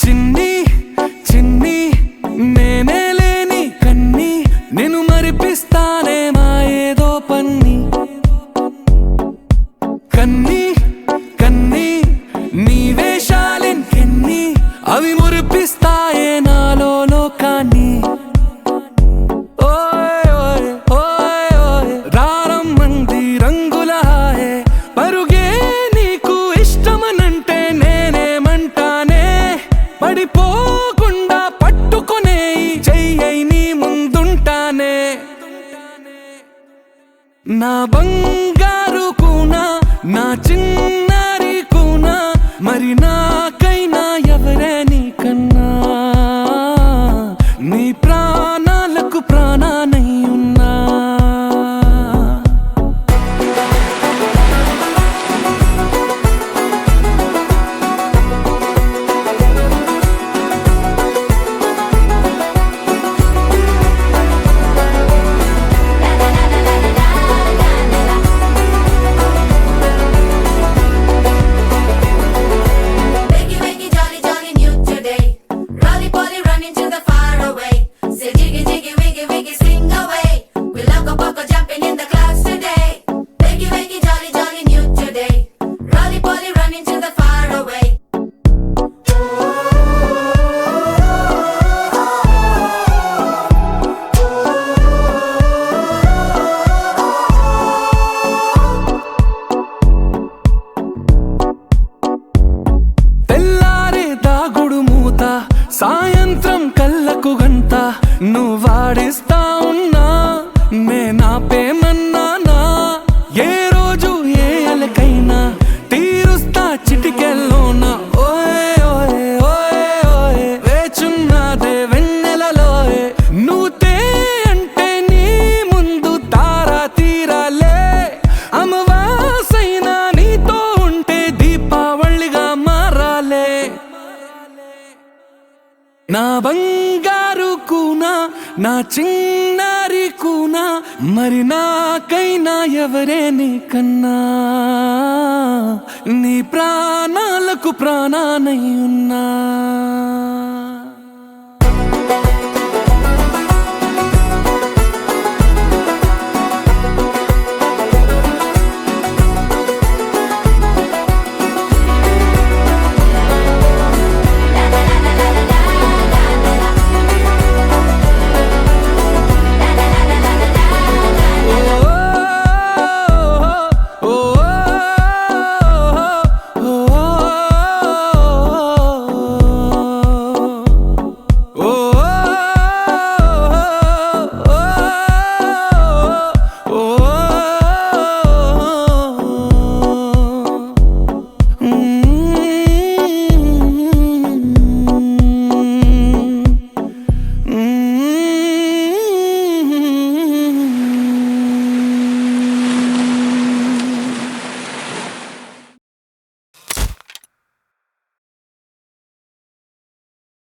చిన్ని చిన్ని నేనే లేని కన్ని నేను మరిపిస్తానే మా ఏదో పన్ని కన్ని కన్ని నీ వేషాలెన్ని అవి మురిపిస్తాయే నాలో లోకాన్ని రారమ్మంది రంగుల హాయే పరుగే నీకు ఇష్టమనంటే నేనేమంటానే పడిపోకుండా పట్టుకునే చెయ్యై నీ ముందుంటానే నా బంగారు కూనా నా చిన్నారి కూనా మరి నాకైనా ఎవరే నీకన్నా నీ ప్రాణాలకు ప్రాణానై ఉన్నా సాయంత్రం కళ్ళకు గంట నువ్వాడిస్తా ఉన్నా నేనాపేమన్నానా ఏ రోజు ఏ అలకైనా తీరుస్తా చిటికెల్లోనా ఓయే ఓయే ఓయే ఓయే వేచున్నదే వెన్నెలలోయే నువ్వుతే అంటే నీ ముందు తారా తీరాలే అమవాసైనా నీతో ఉంటే దీపావళిగా మారాలే నా బంగారు కూనా నా చిన్నారి కూనా మరి నాకైనా ఎవరే నీకన్నా నీ ప్రాణాలకు ప్రాణానై ఉన్నా